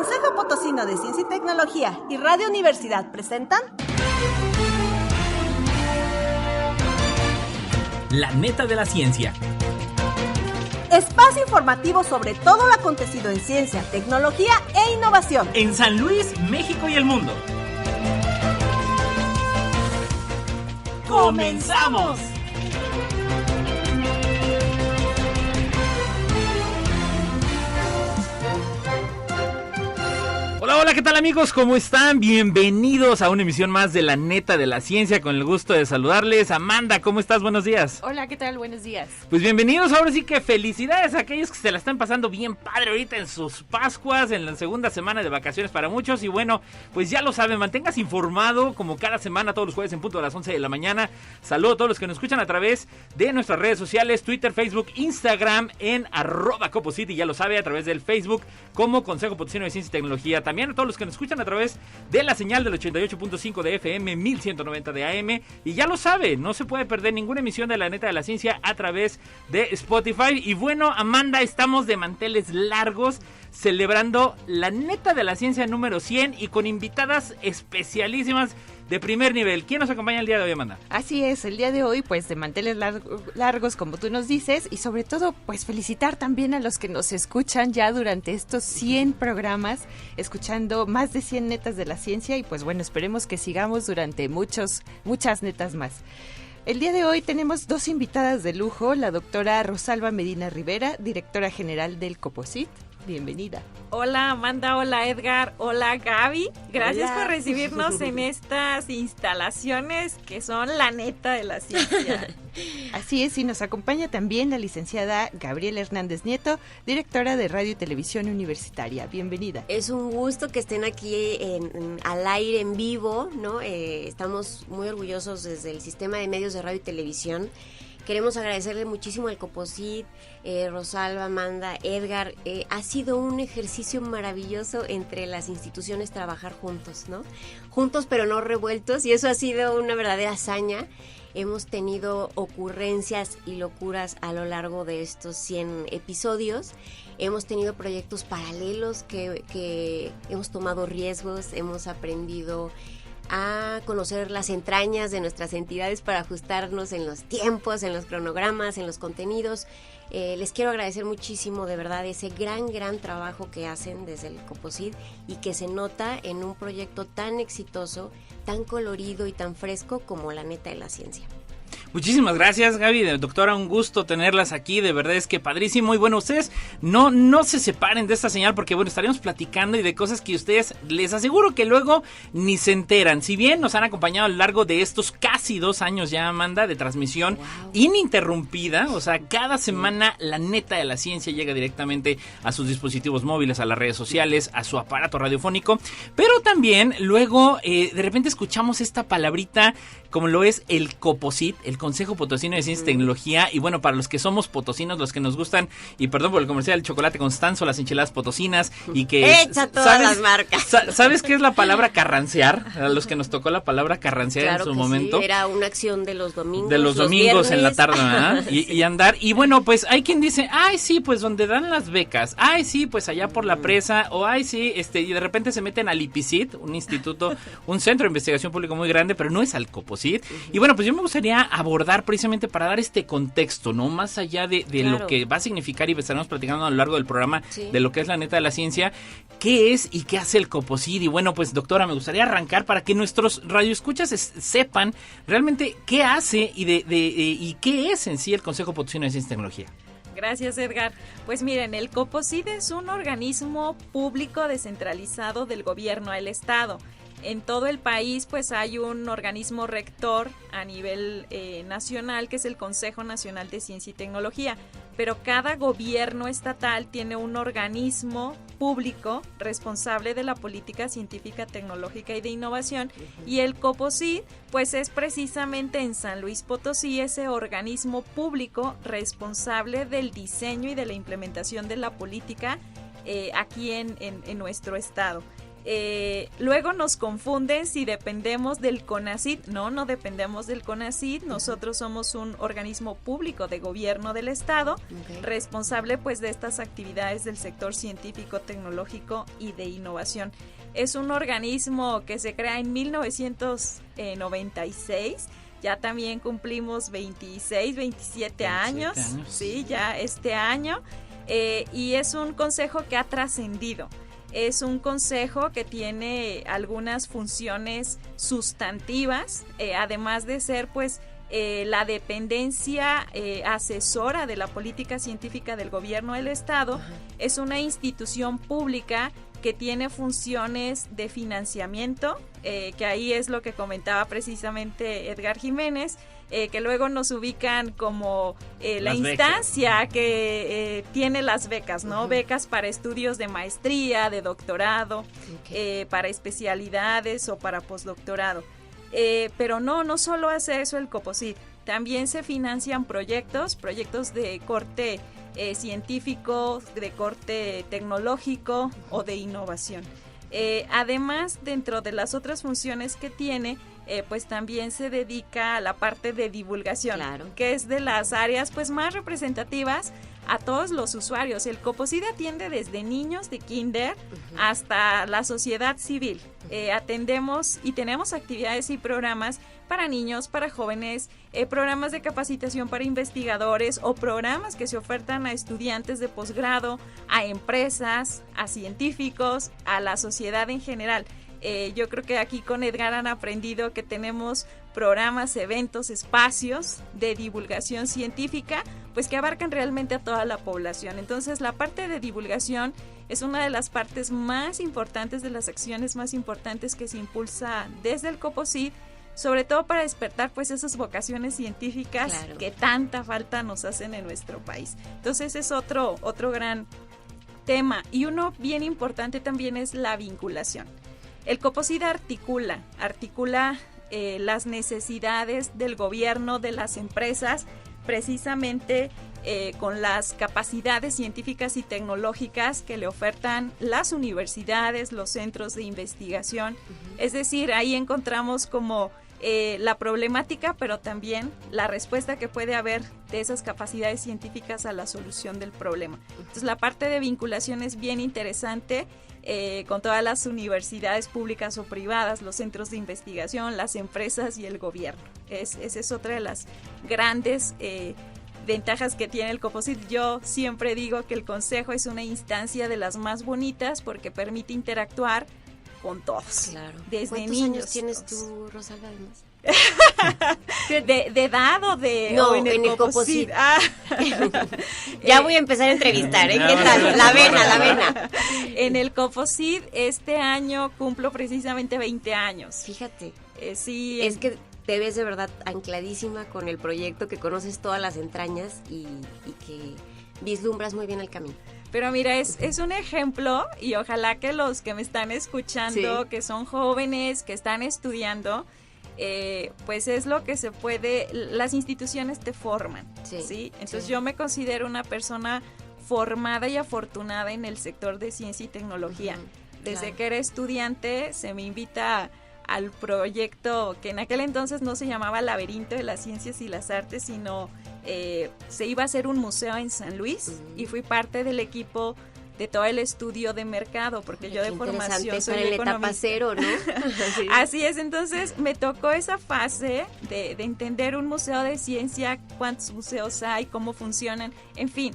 Consejo Potosino de Ciencia y Tecnología y Radio Universidad presentan La Neta de la Ciencia. Espacio informativo sobre todo lo acontecido en ciencia, tecnología e innovación En San Luis, México y el mundo. ¡Comenzamos! Hola, ¿qué tal amigos? ¿Cómo están? Bienvenidos a una emisión más de La Neta de la Ciencia, con el gusto de saludarles. Amanda, ¿cómo estás? Buenos días. Hola, ¿qué tal? Buenos días. Pues bienvenidos, ahora sí que felicidades a aquellos que se la están pasando bien padre ahorita en sus Pascuas, en la segunda semana de vacaciones para muchos. Y bueno, pues ya lo saben, manténgase informado como cada semana, todos los jueves en punto de las 11 de la mañana. Saludo a todos los que nos escuchan a través de nuestras redes sociales, Twitter, Facebook, Instagram, en @CopoCity, ya lo sabe, a través del Facebook como Consejo Potosino de Ciencia y Tecnología. También a todos los que nos escuchan a través de la señal del 88.5 de FM, 1190 de AM. Y ya lo sabe, no se puede perder ninguna emisión de La Neta de la Ciencia a través de Spotify. Y bueno, Amanda, estamos de manteles largos celebrando La Neta de la Ciencia número 100 y con invitadas especialísimas de primer nivel. ¿Quién nos acompaña el día de hoy, Amanda? Así es, el día de hoy pues de manteles largos como tú nos dices, y sobre todo pues felicitar también a los que nos escuchan ya durante estos 100 programas, escuchando más de 100 netas de la ciencia, y pues bueno, esperemos que sigamos durante muchas netas más. El día de hoy tenemos dos invitadas de lujo, la doctora Rosalba Medina Rivera, directora general del COPOCIT. Bienvenida. Hola Amanda, hola Edgar, hola Gaby. Gracias Hola. por recibirnos en estas instalaciones que son la neta de la ciencia. Así es, y nos acompaña también la licenciada Gabriela Hernández Nieto, directora de Radio y Televisión Universitaria. Bienvenida. Es un gusto que estén aquí al aire, en vivo, ¿no? Estamos muy orgullosos desde el Sistema de Medios de Radio y Televisión. Queremos agradecerle muchísimo al COPOCIT, Rosalba, Amanda, Edgar. Ha sido un ejercicio maravilloso entre las instituciones trabajar juntos, ¿no? Juntos pero no revueltos, y eso ha sido una verdadera hazaña. Hemos tenido ocurrencias y locuras a lo largo de estos 100 episodios. Hemos tenido proyectos paralelos que hemos tomado riesgos, hemos aprendido a conocer las entrañas de nuestras entidades para ajustarnos en los tiempos, en los cronogramas, en los contenidos. Les quiero agradecer muchísimo, de verdad, ese gran trabajo que hacen desde el COPOCIT y que se nota en un proyecto tan exitoso, tan colorido y tan fresco como La Neta de la Ciencia. Muchísimas gracias, Gaby, doctora, un gusto tenerlas aquí, de verdad es que padrísimo. Y bueno, ustedes no se separen de esta señal, porque bueno, estaremos platicando y de cosas que ustedes, les aseguro que luego ni se enteran. Si bien nos han acompañado a lo largo de estos casi 2 años ya, Amanda, de transmisión ininterrumpida, o sea, cada semana La Neta de la Ciencia llega directamente a sus dispositivos móviles, a las redes sociales, a su aparato radiofónico, pero también luego de repente escuchamos esta palabrita como lo es el COPOCIT, el Consejo Potosino de Ciencia y Tecnología. Y bueno, para los que somos potosinos, los que nos gustan, y perdón por el comercial, el chocolate Constanzo, las enchiladas potosinas, y que... ¡Echa todas las marcas! ¿Sabes qué es la palabra carrancear? A los que nos tocó la palabra carrancear, claro, en su momento. Sí, era una acción de los domingos. De los domingos en la tarde, ¿verdad? y andar. Y bueno, pues hay quien dice, ay, sí, pues donde dan las becas. Ay, sí, pues allá por la presa. O ay, sí, y de repente se meten al IPICIT, un instituto, un centro de investigación público muy grande, pero no es al COPOCIT. Y bueno, pues yo me gustaría abordar precisamente para dar este contexto, ¿no? Más allá de claro, lo que va a significar, y estaremos platicando a lo largo del programa, sí, de lo que es La Neta de la Ciencia, qué es y qué hace el COPOCIT. Y bueno, pues doctora, me gustaría arrancar para que nuestros radioescuchas sepan realmente qué hace y qué es en sí el Consejo Potosino de Ciencia y Tecnología. Gracias, Edgar. Pues miren, el COPOCIT es un organismo público descentralizado del gobierno del estado. En todo el país pues hay un organismo rector a nivel nacional, que es el Consejo Nacional de Ciencia y Tecnología, pero cada gobierno estatal tiene un organismo público responsable de la política científica, tecnológica y de innovación, y el COPOCIT pues es precisamente en San Luis Potosí ese organismo público responsable del diseño y de la implementación de la política aquí en nuestro estado. Luego nos confunden si dependemos del CONACYT. No dependemos del CONACYT. Nosotros somos un organismo público de gobierno del estado, responsable pues de estas actividades del sector científico, tecnológico y de innovación. Es un organismo que se crea en 1996. Ya también cumplimos 27 años. Sí, ya este año. Y es un consejo que ha trascendido. Es un consejo que tiene algunas funciones sustantivas, además de ser pues la dependencia asesora de la política científica del gobierno del estado. Es una institución pública que tiene funciones de financiamiento, que ahí es lo que comentaba precisamente Edgar Jiménez, que luego nos ubican como la instancia becas que tiene las becas, ¿no? Becas para estudios de maestría, de doctorado, para especialidades o para postdoctorado. Pero no solo hace eso el COPOSIT, también se financian proyectos de corte científico, de corte tecnológico o de innovación. Además, dentro de las otras funciones que tiene, pues también se dedica a la parte de divulgación, que es de las áreas pues más representativas a todos los usuarios. El COPOSIT atiende desde niños de kinder hasta la sociedad civil. Atendemos y tenemos actividades y programas para niños, para jóvenes, programas de capacitación para investigadores o programas que se ofertan a estudiantes de posgrado, a empresas, a científicos, a la sociedad en general. Yo creo que aquí con Edgar han aprendido que tenemos programas, eventos, espacios de divulgación científica, pues que abarcan realmente a toda la población. Entonces, la parte de divulgación es una de las partes más importantes, de las acciones más importantes que se impulsa desde el COPOSIT, sobre todo para despertar pues esas vocaciones científicas que tanta falta nos hacen en nuestro país. Entonces, es otro gran tema. Y uno bien importante también es la vinculación. El COPOSIT articula las necesidades del gobierno, de las empresas, precisamente con las capacidades científicas y tecnológicas que le ofertan las universidades, los centros de investigación. Es decir, ahí encontramos como la problemática, pero también la respuesta que puede haber de esas capacidades científicas a la solución del problema. Entonces, la parte de vinculación es bien interesante. Con todas las universidades públicas o privadas, los centros de investigación, las empresas y el gobierno. Esa es otra de las grandes ventajas que tiene el COPOSIT. Yo siempre digo que el consejo es una instancia de las más bonitas porque permite interactuar con todos. Claro. Desde ¿Cuántos niños. años tienes tú, Rosalba, además? ¿De edad o de...? No, o en el COPOSIT. Ya voy a empezar a entrevistar, ¿eh? ¿Qué tal? La vena. En el COPOSIT este año cumplo precisamente 20 años. Fíjate. Sí. Es que te ves de verdad ancladísima con el proyecto, que conoces todas las entrañas y que vislumbras muy bien el camino. Pero mira, es un ejemplo, y ojalá que los que me están escuchando, que son jóvenes, que están estudiando, pues es lo que se puede, las instituciones te forman, ¿sí? Entonces yo me considero una persona formada y afortunada en el sector de ciencia y tecnología. Desde que era estudiante se me invita al proyecto que en aquel entonces no se llamaba Laberinto de las Ciencias y las Artes, sino se iba a hacer un museo en San Luis, y fui parte del equipo de todo el estudio de mercado, porque yo de formación soy para economista. La etapa cero, ¿no? Sí. Así es, entonces me tocó esa fase de entender un museo de ciencia, cuántos museos hay, cómo funcionan, en fin.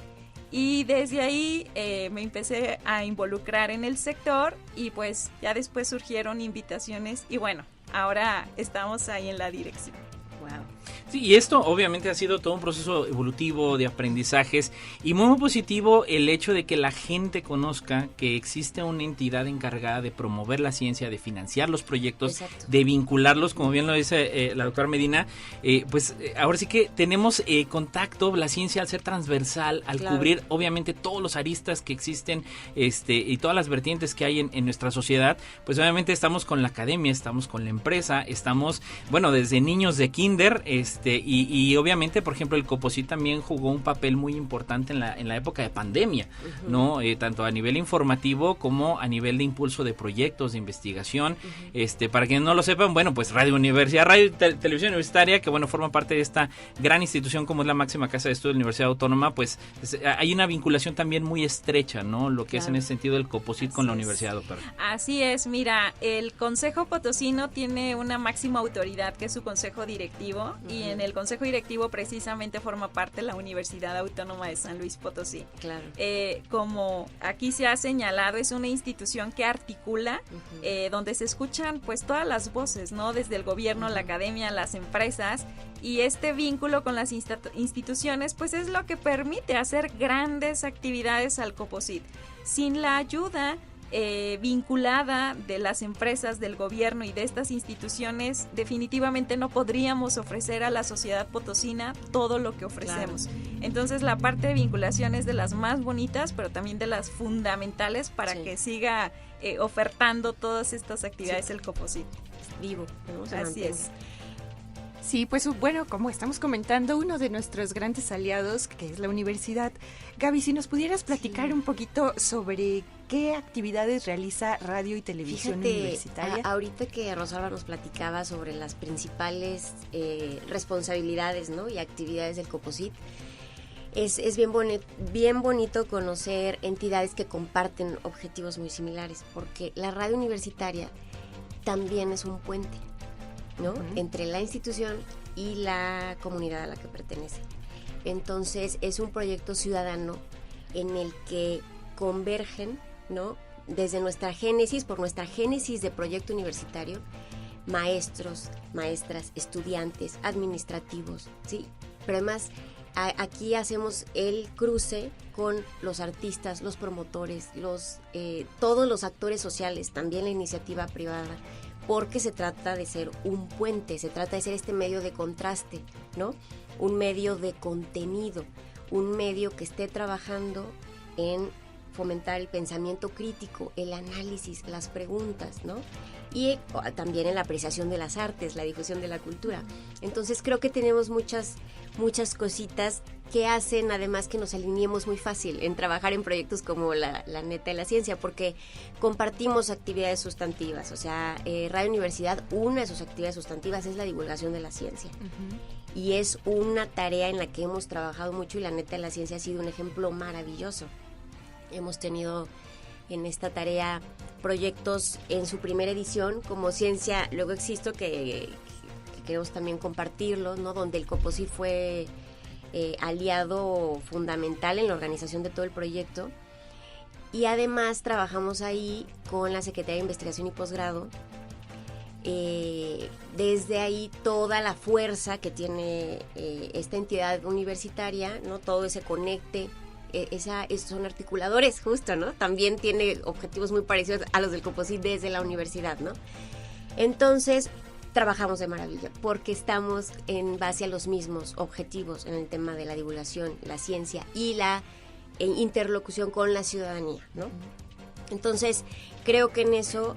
Y desde ahí me empecé a involucrar en el sector, y pues ya después surgieron invitaciones y bueno, ahora estamos ahí en la dirección. Wow. Sí, y esto obviamente ha sido todo un proceso evolutivo de aprendizajes, y muy positivo el hecho de que la gente conozca que existe una entidad encargada de promover la ciencia, de financiar los proyectos, de vincularlos, como bien lo dice la doctora Medina, pues ahora sí que tenemos contacto, la ciencia al ser transversal, al cubrir obviamente todos los aristas que existen y todas las vertientes que hay en nuestra sociedad, pues obviamente estamos con la academia, estamos con la empresa, estamos, bueno, desde niños de kinder, Y obviamente, por ejemplo, el Coposit también jugó un papel muy importante en la época de pandemia, ¿no? Tanto a nivel informativo como a nivel de impulso de proyectos de investigación. Para quienes no lo sepan, bueno, pues Radio Universidad, Televisión Universitaria, que bueno, forma parte de esta gran institución como es la máxima casa de estudio de la Universidad Autónoma, pues hay una vinculación también muy estrecha, ¿no? Lo que es en ese sentido el Coposit con la universidad, doctora. Así es, mira, el Consejo Potosino tiene una máxima autoridad que es su consejo directivo, y en el consejo directivo precisamente forma parte la Universidad Autónoma de San Luis Potosí. Claro. Como aquí se ha señalado, es una institución que articula, donde se escuchan pues todas las voces, ¿no? Desde el gobierno, la academia, las empresas, y este vínculo con las instituciones pues es lo que permite hacer grandes actividades al Coposit. Sin la ayuda vinculada de las empresas, del gobierno y de estas instituciones, definitivamente no podríamos ofrecer a la sociedad potosina todo lo que ofrecemos. Claro. Entonces la parte de vinculación es de las más bonitas, pero también de las fundamentales para que siga ofertando todas estas actividades el Coposit. Vivo, ¿no? Así es. Sí, pues bueno, como estamos comentando, uno de nuestros grandes aliados, que es la universidad. Gaby, si nos pudieras platicar un poquito sobre qué actividades realiza Radio y Televisión Universitaria. Ahorita que Rosalba nos platicaba sobre las principales responsabilidades, ¿no? y actividades del Coposit, es bien bonito conocer entidades que comparten objetivos muy similares, porque la radio universitaria también es un puente, ¿no? Entre la institución y la comunidad a la que pertenece. Entonces es un proyecto ciudadano en el que convergen, ¿no? Desde nuestra génesis, por nuestra génesis de proyecto universitario, maestros, maestras, estudiantes, administrativos, ¿sí? Pero además aquí hacemos el cruce con los artistas, los promotores, todos los actores sociales, también la iniciativa privada, porque se trata de ser un puente, se trata de ser este medio de contraste, ¿no? Un medio de contenido, un medio que esté trabajando en fomentar el pensamiento crítico, el análisis, las preguntas, ¿no? Y también en la apreciación de las artes, la difusión de la cultura. Entonces creo que tenemos muchas cositas que hacen además que nos alineemos muy fácil en trabajar en proyectos como la Neta de la Ciencia, porque compartimos actividades sustantivas. O sea, Radio Universidad, una de sus actividades sustantivas es la divulgación de la ciencia. Y es una tarea en la que hemos trabajado mucho, y la Neta de la Ciencia ha sido un ejemplo maravilloso. Hemos tenido en esta tarea proyectos en su primera edición como Ciencia, luego Existo, que queremos también compartirlo, ¿no? Donde el Coposit fue aliado fundamental en la organización de todo el proyecto. Y además trabajamos ahí con la Secretaría de Investigación y Posgrado. Desde ahí toda la fuerza que tiene esta entidad universitaria, ¿no? Todo ese conecte. Son articuladores, justo, ¿no? También tiene objetivos muy parecidos a los del Coposit desde la universidad, ¿no? Entonces, trabajamos de maravilla, porque estamos en base a los mismos objetivos en el tema de la divulgación, la ciencia y la interlocución con la ciudadanía, ¿no? Entonces, creo que en eso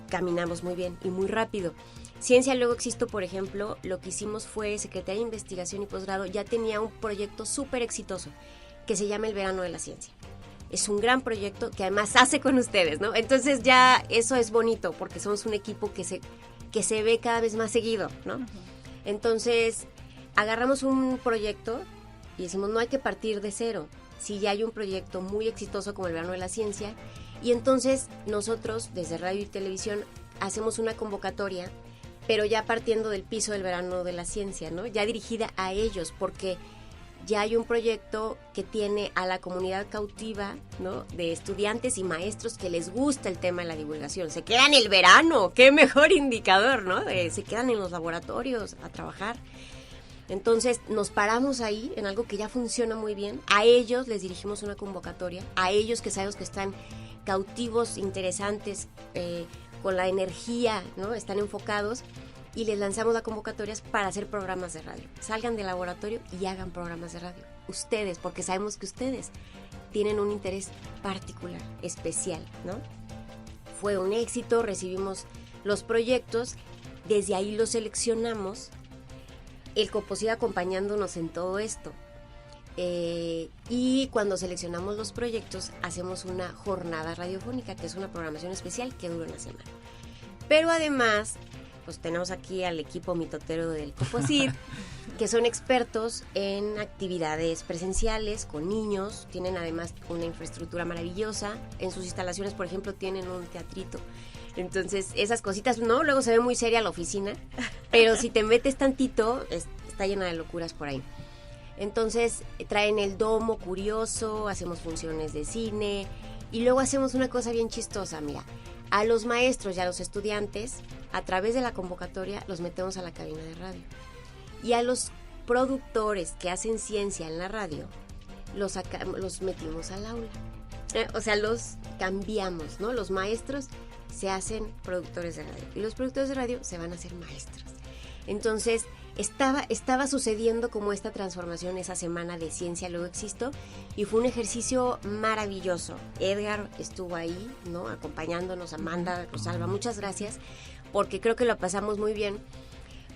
caminamos muy bien y muy rápido. Ciencia, luego Existo, por ejemplo, lo que hicimos fue, Secretaría de Investigación y Posgrado ya tenía un proyecto súper exitoso que se llama El Verano de la Ciencia. Es un gran proyecto que además hace con ustedes, ¿no? Entonces ya eso es bonito, porque somos un equipo que se ve cada vez más seguido, ¿no? Entonces agarramos un proyecto y decimos, no hay que partir de cero. Si ya hay un proyecto muy exitoso como El Verano de la Ciencia, y entonces nosotros desde Radio y Televisión hacemos una convocatoria, pero ya partiendo del piso del Verano de la Ciencia, ¿no? Ya dirigida a ellos, porque ya hay un proyecto que tiene a la comunidad cautiva, ¿no? De estudiantes y maestros que les gusta el tema de la divulgación. Se quedan el verano, qué mejor indicador, ¿no? Se quedan en los laboratorios a trabajar. Entonces nos paramos ahí en algo que ya funciona muy bien. A ellos les dirigimos una convocatoria, a ellos que sabemos que están cautivos, interesantes, con la energía, ¿no? Están enfocados, y les lanzamos las convocatorias para hacer programas de radio. Salgan del laboratorio y hagan programas de radio. Ustedes, porque sabemos que ustedes tienen un interés particular, especial, ¿no? Fue un éxito, recibimos los proyectos, desde ahí los seleccionamos el Coposid acompañándonos en todo esto. Y cuando seleccionamos los proyectos, hacemos una jornada radiofónica, que es una programación especial que dura una semana. Pero además, pues tenemos aquí al equipo mitotero del Coposid, que son expertos en actividades presenciales con niños, tienen además una infraestructura maravillosa, en sus instalaciones, por ejemplo, tienen un teatrito. Entonces, esas cositas, ¿no? Luego se ve muy seria la oficina, pero si te metes tantito, está llena de locuras por ahí. Entonces, traen el domo curioso, hacemos funciones de cine, y luego hacemos una cosa bien chistosa, mira, a los maestros y a los estudiantes, a través de la convocatoria, los metemos a la cabina de radio. Y a los productores que hacen ciencia en la radio, los metimos al aula. O sea, los cambiamos, ¿no? Los maestros se hacen productores de radio y los productores de radio se van a hacer maestros. Entonces, estaba sucediendo como esta transformación esa semana de Ciencia Luego Existo, y fue un ejercicio maravilloso. Edgar estuvo ahí, ¿no? Acompañándonos, Amanda, Rosalba, muchas gracias, porque creo que lo pasamos muy bien.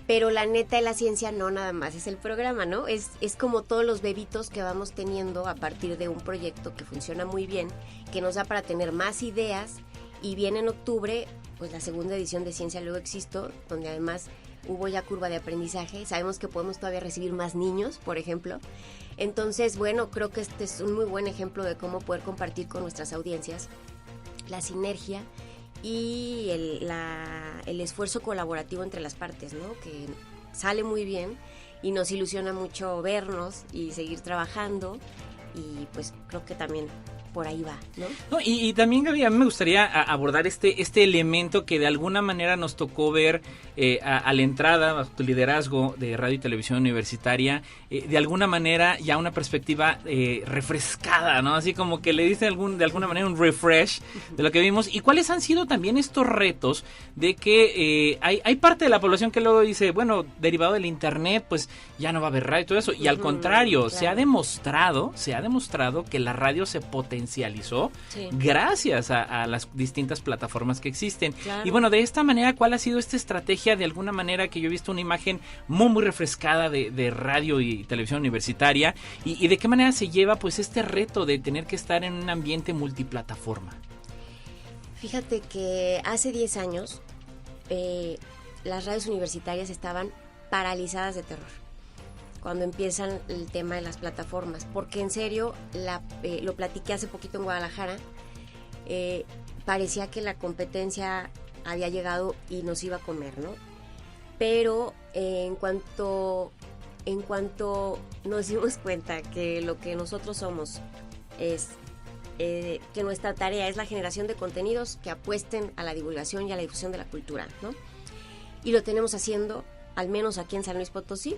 Pero la neta de la ciencia no nada más es el programa, ¿no? Es como todos los bebitos que vamos teniendo a partir de un proyecto que funciona muy bien, que nos da para tener más ideas, y viene en octubre pues la segunda edición de Ciencia Luego Existo, donde además hubo ya curva de aprendizaje. Sabemos que podemos todavía recibir más niños, por ejemplo. Entonces, bueno, creo que este es un muy buen ejemplo de cómo poder compartir con nuestras audiencias la sinergia y el esfuerzo colaborativo entre las partes, ¿no? Que sale muy bien y nos ilusiona mucho vernos y seguir trabajando, y pues creo que también por ahí va, ¿no? No, y también, Gaby, a mí me gustaría abordar este elemento que de alguna manera nos tocó ver a la entrada, bajo tu liderazgo de Radio y Televisión Universitaria, de alguna manera ya una perspectiva refrescada, ¿no? Así como que le diste de alguna manera un refresh de lo que vimos. ¿Y cuáles han sido también estos retos de que hay parte de la población que luego dice, bueno, derivado del internet, pues ya no va a haber radio y todo eso? Y al contrario, claro, se ha demostrado que la radio se potencializó, sí, gracias a las distintas plataformas que existen. Claro. Y bueno, de esta manera, ¿cuál ha sido esta estrategia? De alguna manera que yo he visto una imagen muy refrescada de radio y televisión universitaria, y de qué manera se lleva pues este reto de tener que estar en un ambiente multiplataforma. Fíjate que hace 10 años las radios universitarias estaban paralizadas de terror cuando empiezan el tema de las plataformas, porque en serio, lo platiqué hace poquito en Guadalajara, parecía que la competencia había llegado y nos iba a comer, ¿no? Pero en cuanto nos dimos cuenta que lo que nosotros somos es que nuestra tarea es la generación de contenidos que apuesten a la divulgación y a la difusión de la cultura, ¿no? Y lo tenemos haciendo, al menos aquí en San Luis Potosí,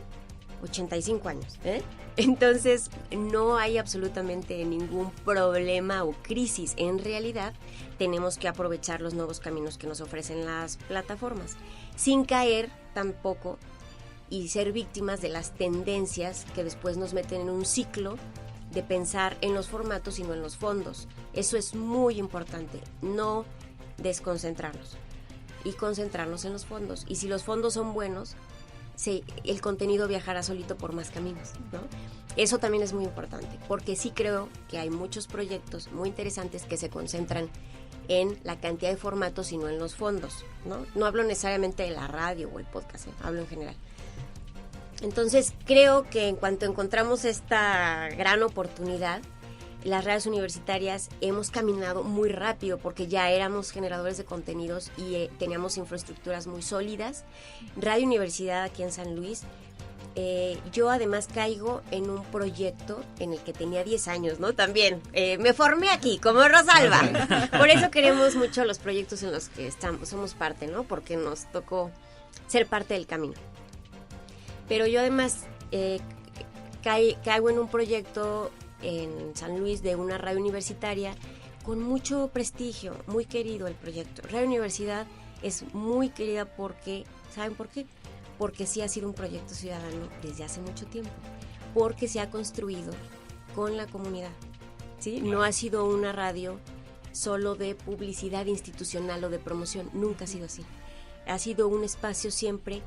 85 años, ¿eh? Entonces no hay absolutamente ningún problema o crisis. En realidad tenemos que aprovechar los nuevos caminos que nos ofrecen las plataformas, sin caer tampoco y ser víctimas de las tendencias que después nos meten en un ciclo de pensar en los formatos y no en los fondos. Eso es muy importante, no desconcentrarnos y concentrarnos en los fondos. Y si los fondos son buenos, sí, el contenido viajará solito por más caminos, ¿no? Eso también es muy importante, porque sí creo que hay muchos proyectos muy interesantes que se concentran en la cantidad de formatos y no en los fondos, ¿no? No hablo necesariamente de la radio o el podcast, hablo en general. Entonces creo que en cuanto encontramos esta gran oportunidad, las radios universitarias hemos caminado muy rápido, porque ya éramos generadores de contenidos y teníamos infraestructuras muy sólidas. Radio Universidad aquí en San Luis, yo además caigo en un proyecto en el que tenía 10 años, ¿no? También me formé aquí, como Rosalba. Por eso queremos mucho los proyectos en los que somos parte, ¿no? Porque nos tocó ser parte del camino. Pero yo además caigo en un proyecto en San Luis de una radio universitaria con mucho prestigio, muy querido el proyecto. Radio Universidad es muy querida porque, ¿saben por qué? Porque sí ha sido un proyecto ciudadano desde hace mucho tiempo, porque se ha construido con la comunidad, ¿sí? No ha sido una radio solo de publicidad institucional o de promoción, nunca ha sido así. Ha sido un espacio siempre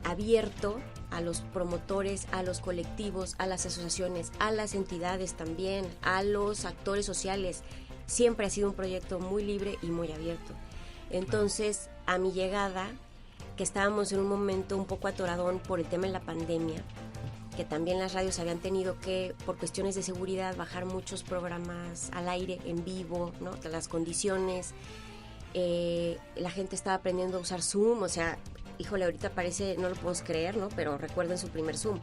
abierto a los promotores, a los colectivos, a las asociaciones, a las entidades también, a los actores sociales. Siempre ha sido un proyecto muy libre y muy abierto. Entonces, a mi llegada, que estábamos en un momento un poco atoradón por el tema de la pandemia, que también las radios habían tenido que, por cuestiones de seguridad, bajar muchos programas al aire, en vivo, ¿no? De las condiciones. La gente estaba aprendiendo a usar Zoom, o sea, híjole, ahorita parece, no lo podemos creer, ¿no? Pero recuerden su primer Zoom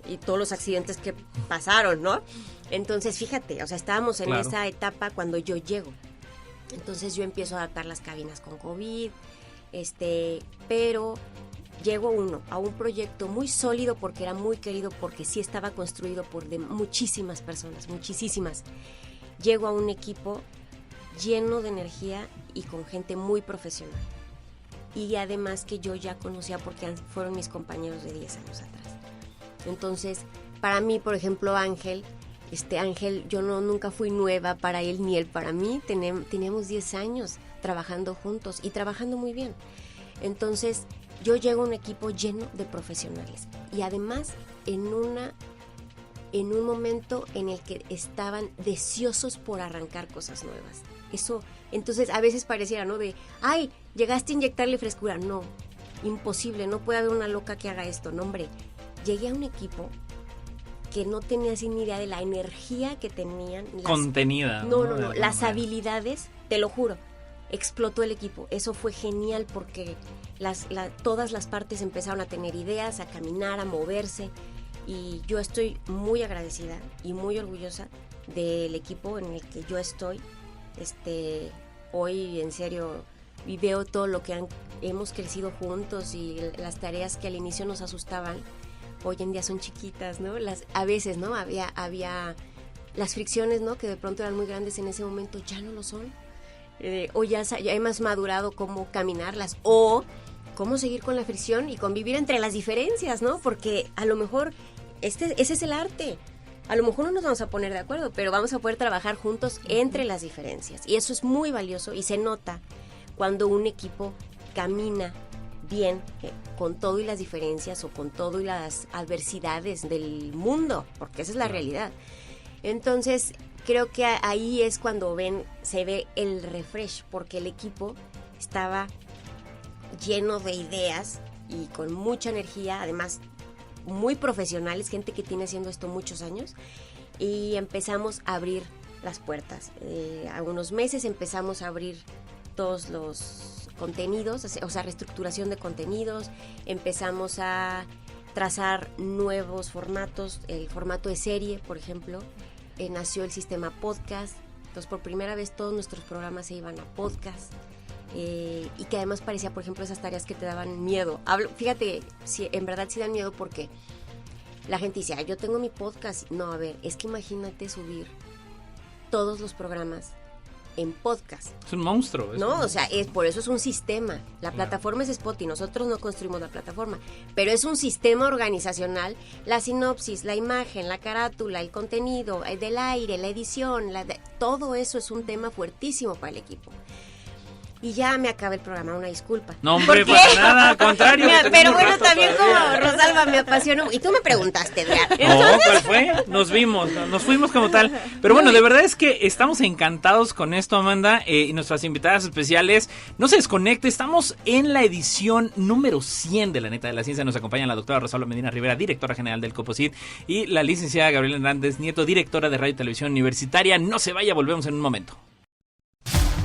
y todos los accidentes que pasaron, ¿no? Entonces, fíjate, o sea, estábamos en esa etapa cuando yo llego. Entonces yo empiezo a adaptar las cabinas con COVID, pero llego a un proyecto muy sólido porque era muy querido, porque sí estaba construido por muchísimas personas, muchísimas. Llego a un equipo lleno de energía y con gente muy profesional. Y además que yo ya conocía porque fueron mis compañeros de 10 años atrás. Entonces, para mí, por ejemplo, Ángel, yo nunca fui nueva para él ni él para mí. Teníamos 10 años trabajando juntos y trabajando muy bien. Entonces, yo llego a un equipo lleno de profesionales y además en un momento en el que estaban deseosos por arrancar cosas nuevas. Eso, entonces a veces pareciera, ¿no? Ay, llegaste a inyectarle frescura. No, imposible, no puede haber una loca que haga esto. No, hombre, llegué a un equipo que no tenía así ni idea de la energía que tenían. Contenida. No, las habilidades, te lo juro, explotó el equipo. Eso fue genial porque todas las partes empezaron a tener ideas, a caminar, a moverse. Y yo estoy muy agradecida y muy orgullosa del equipo en el que yo estoy. Hoy en serio y veo todo lo que hemos crecido juntos y las tareas que al inicio nos asustaban, hoy en día son chiquitas, ¿no? A veces, ¿no? Había las fricciones, ¿no? Que de pronto eran muy grandes en ese momento, ya no lo son. O ya hemos madurado cómo caminarlas o cómo seguir con la fricción y convivir entre las diferencias, ¿no? Porque a lo mejor ese es el arte. A lo mejor no nos vamos a poner de acuerdo, pero vamos a poder trabajar juntos entre las diferencias. Y eso es muy valioso y se nota cuando un equipo camina bien con todo y las diferencias o con todo y las adversidades del mundo, porque esa es la realidad. Entonces, creo que ahí es cuando se ve el refresh, porque el equipo estaba lleno de ideas y con mucha energía, además muy profesionales, gente que tiene haciendo esto muchos años, y empezamos a abrir las puertas. A unos meses empezamos a abrir todos los contenidos, o sea, reestructuración de contenidos, empezamos a trazar nuevos formatos, el formato de serie, por ejemplo, nació el sistema podcast, entonces por primera vez todos nuestros programas se iban a podcast. Y que además parecía, por ejemplo, esas tareas que te daban miedo. Fíjate, en verdad sí dan miedo porque la gente dice, yo tengo mi podcast. No, a ver, es que imagínate subir todos los programas en podcast. Es un monstruo. No, o sea, por eso es un sistema. La plataforma es Spotify, nosotros no construimos la plataforma, pero es un sistema organizacional. La sinopsis, la imagen, la carátula, el contenido, del aire, la edición, todo eso es un tema fuertísimo para el equipo. Y ya me acaba el programa, una disculpa. No, hombre, para nada, al contrario. Pero bueno, también como Rosalba me apasionó. Y tú me preguntaste, Edgar. No, ¿cuál fue? Nos fuimos como tal. Pero bueno, de verdad es que estamos encantados con esto, Amanda, y nuestras invitadas especiales. No se desconecte, estamos en la edición número 100 de La Neta de la Ciencia. Nos acompaña la doctora Rosalba Medina Rivera, directora general del COPOSIT, y la licenciada Gabriela Hernández Nieto, directora de Radio y Televisión Universitaria. No se vaya, volvemos en un momento.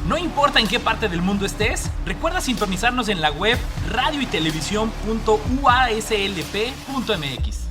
No importa en qué parte del mundo estés, recuerda sintonizarnos en la web radioytelevisión.uaslp.mx.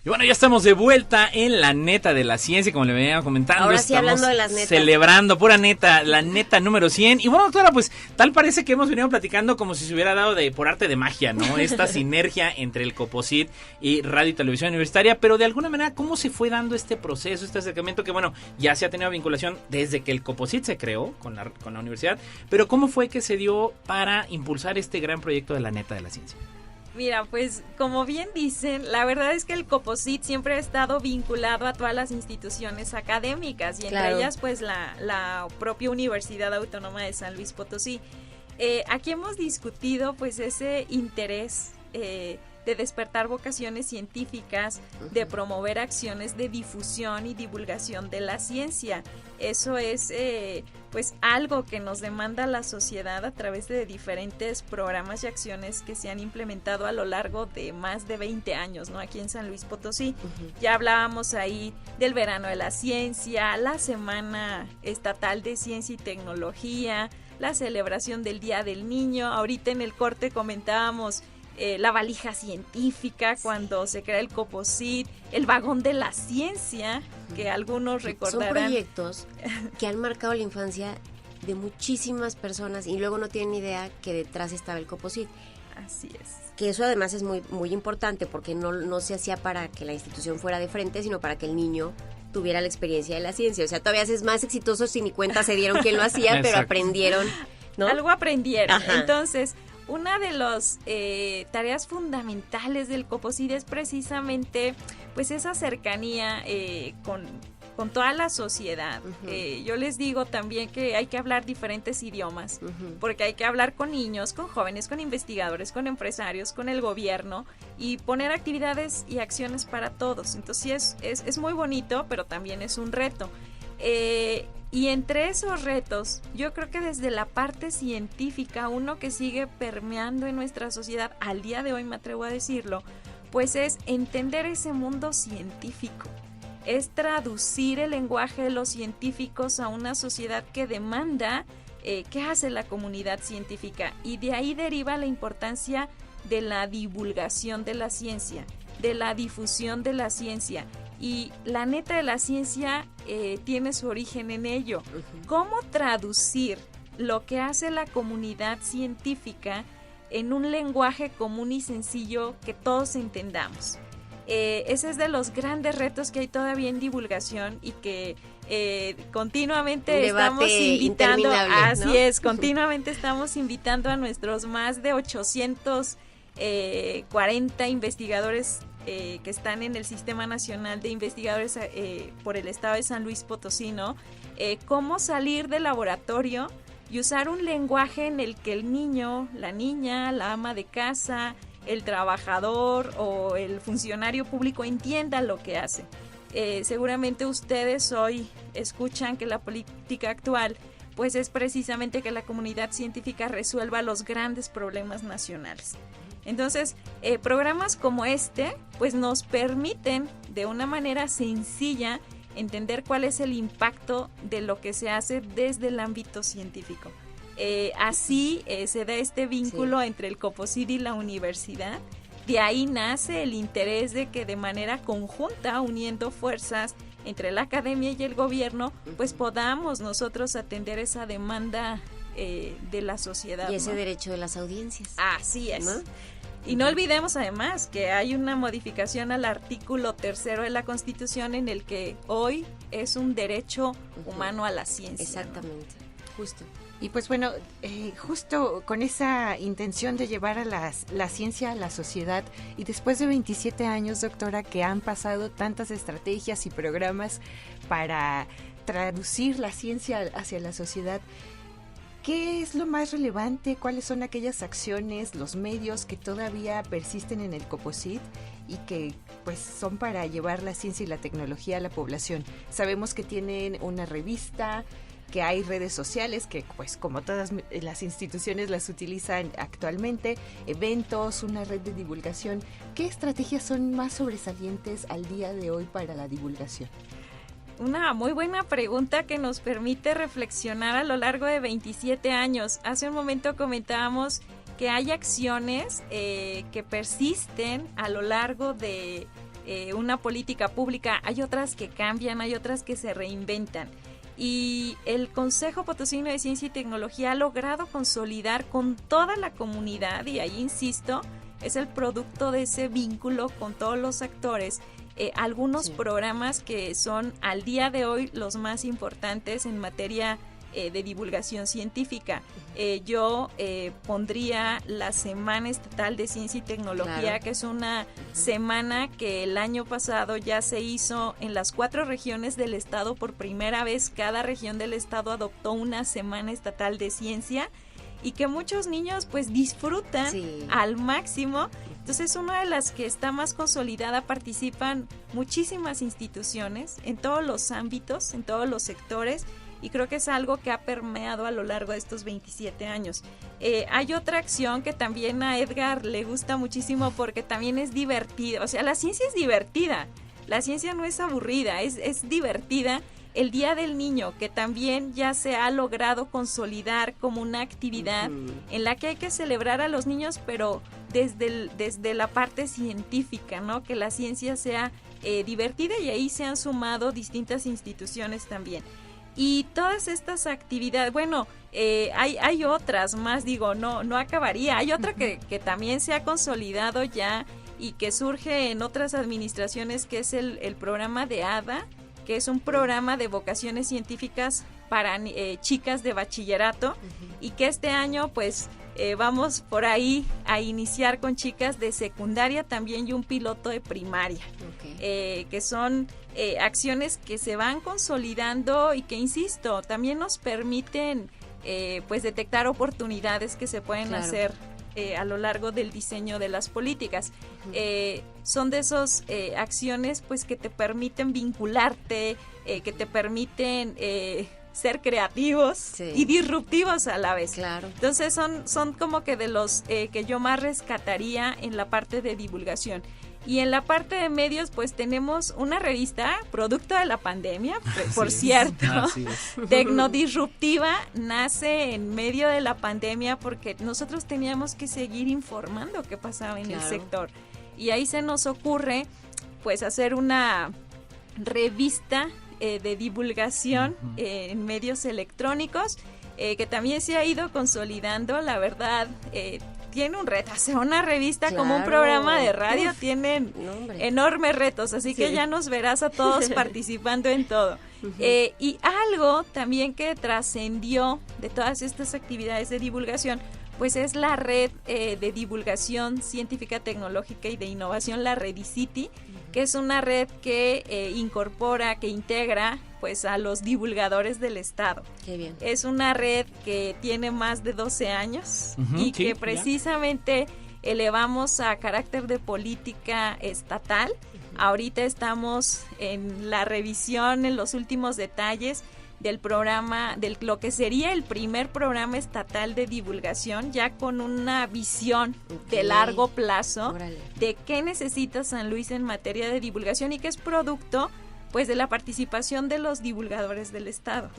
Y bueno, ya estamos de vuelta en La Neta de la Ciencia, como le venía comentando. Ahora sí, hablando de las netas. Celebrando, pura neta, la neta número 100. Y bueno, doctora, pues tal parece que hemos venido platicando como si se hubiera dado por arte de magia, ¿no? Esta sinergia entre el COPOSIT y Radio y Televisión Universitaria, pero de alguna manera, ¿cómo se fue dando este proceso, este acercamiento que, bueno, ya se ha tenido vinculación desde que el COPOSIT se creó con la universidad, pero cómo fue que se dio para impulsar este gran proyecto de La Neta de la Ciencia? Mira, pues como bien dicen, la verdad es que el COPOSIT siempre ha estado vinculado a todas las instituciones académicas y entre ellas pues la propia Universidad Autónoma de San Luis Potosí. aquí hemos discutido pues ese interés de despertar vocaciones científicas, de promover acciones de difusión y divulgación de la ciencia. Eso es pues algo que nos demanda la sociedad a través de diferentes programas y acciones que se han implementado a lo largo de más de 20 años, ¿no? Aquí en San Luis Potosí. Ya hablábamos ahí del verano de la ciencia, la Semana Estatal de Ciencia y Tecnología, la celebración del Día del Niño. Ahorita en el corte comentábamos la valija científica cuando se crea el COPOSIT, el vagón de la ciencia, que algunos recordarán. Son proyectos que han marcado la infancia de muchísimas personas y luego no tienen idea que detrás estaba el COPOSIT. Así es. Que eso además es muy, muy importante porque no se hacía para que la institución fuera de frente, sino para que el niño tuviera la experiencia de la ciencia. O sea, todavía es más exitoso si ni cuenta se dieron quién lo hacía, pero aprendieron, ¿no? Algo aprendieron. Ajá. Entonces, una de las tareas fundamentales del COPOSIT es precisamente pues esa cercanía con toda la sociedad. Yo les digo también que hay que hablar diferentes idiomas, porque hay que hablar con niños, con jóvenes, con investigadores, con empresarios, con el gobierno y poner actividades y acciones para todos. Entonces es muy bonito, pero también es un reto. Y entre esos retos, yo creo que desde la parte científica, uno que sigue permeando en nuestra sociedad, al día de hoy me atrevo a decirlo, pues es entender ese mundo científico. Es traducir el lenguaje de los científicos a una sociedad que demanda qué hace la comunidad científica. Y de ahí deriva la importancia de la divulgación de la ciencia, de la difusión de la ciencia. Y la neta de la ciencia tiene su origen en ello. ¿Cómo traducir lo que hace la comunidad científica en un lenguaje común y sencillo que todos entendamos? Ese es de los grandes retos que hay todavía en divulgación y que continuamente estamos invitando, así ¿no? es, continuamente estamos invitando a nuestros más de 840 investigadores que están en el Sistema Nacional de Investigadores por el Estado de San Luis Potosí, ¿no? Cómo salir del laboratorio y usar un lenguaje en el que el niño, la niña, la ama de casa, el trabajador o el funcionario público entienda lo que hace. Seguramente ustedes hoy escuchan que la política actual pues es precisamente que la comunidad científica resuelva los grandes problemas nacionales. Entonces, programas como este, pues nos permiten de una manera sencilla entender cuál es el impacto de lo que se hace desde el ámbito científico. Así se da este vínculo entre el COPOSIT y la universidad. De ahí nace el interés de que de manera conjunta, uniendo fuerzas entre la academia y el gobierno, pues podamos nosotros atender esa demanda de la sociedad. Y ese derecho de las audiencias. Así es. ¿No? Y no olvidemos además que hay una modificación al artículo 3º de la Constitución en el que hoy es un derecho humano a la ciencia. Exactamente, ¿no? Justo. Y pues bueno, justo con esa intención de llevar a la ciencia a la sociedad y después de 27 años, doctora, que han pasado tantas estrategias y programas para traducir la ciencia hacia la sociedad, ¿qué es lo más relevante? ¿Cuáles son aquellas acciones, los medios que todavía persisten en el COPOSIT y que pues son para llevar la ciencia y la tecnología a la población? Sabemos que tienen una revista, que hay redes sociales que pues como todas las instituciones las utilizan actualmente, eventos, una red de divulgación. ¿Qué estrategias son más sobresalientes al día de hoy para la divulgación? Una muy buena pregunta que nos permite reflexionar a lo largo de 27 años. Hace un momento comentábamos que hay acciones que persisten a lo largo de una política pública. Hay otras que cambian, hay otras que se reinventan. Y el Consejo Potosino de Ciencia y Tecnología ha logrado consolidar con toda la comunidad, y ahí insisto, es el producto de ese vínculo con todos los actores, algunos programas que son al día de hoy los más importantes en materia de divulgación científica. Yo pondría la Semana Estatal de Ciencia y Tecnología, claro, que es una semana que el año pasado ya se hizo en las 4 regiones del estado. Por primera vez cada región del estado adoptó una Semana Estatal de Ciencia y que muchos niños pues disfrutan al máximo. Entonces, una de las que está más consolidada, participan muchísimas instituciones en todos los ámbitos, en todos los sectores, y creo que es algo que ha permeado a lo largo de estos 27 años. Hay otra acción que también a Edgar le gusta muchísimo porque también es divertida. O sea, la ciencia es divertida, la ciencia no es aburrida, es divertida. El Día del Niño, que también ya se ha logrado consolidar como una actividad en la que hay que celebrar a los niños, pero desde la parte científica, ¿no? Que la ciencia sea divertida, y ahí se han sumado distintas instituciones también. Y todas estas actividades, bueno, hay otras más, digo, no acabaría. Hay otra que también se ha consolidado ya y que surge en otras administraciones, que es el programa de ADA, que es un programa de vocaciones científicas para chicas de bachillerato, y que este año pues vamos por ahí a iniciar con chicas de secundaria también, y un piloto de primaria, que son acciones que se van consolidando y que, insisto, también nos permiten pues detectar oportunidades que se pueden hacer a lo largo del diseño de las políticas. Son de esas acciones pues que te permiten vincularte, que te permiten ser creativos y disruptivos a la vez. Entonces son como que de los que yo más rescataría en la parte de divulgación. Y en la parte de medios, pues tenemos una revista, producto de la pandemia, por cierto, Tecnodisruptiva, nace en medio de la pandemia porque nosotros teníamos que seguir informando qué pasaba en el sector. Y ahí se nos ocurre, pues, hacer una revista de divulgación en medios electrónicos, que también se ha ido consolidando, la verdad. Tiene un reto, hacer una revista como un programa de radio, tienen enormes retos, así que ya nos verás a todos participando en todo. Y algo también que trascendió de todas estas actividades de divulgación, pues es la red de divulgación científica, tecnológica y de innovación, la REDICITI, que es una red que incorpora, que integra pues a los divulgadores del Estado. Qué bien. Es una red que tiene más de 12 años y que precisamente elevamos a carácter de política estatal. Ahorita estamos en la revisión, en los últimos detalles del programa, de lo que sería el primer programa estatal de divulgación, ya con una visión de largo plazo de qué necesita San Luis en materia de divulgación, y que es producto pues de la participación de los divulgadores del Estado.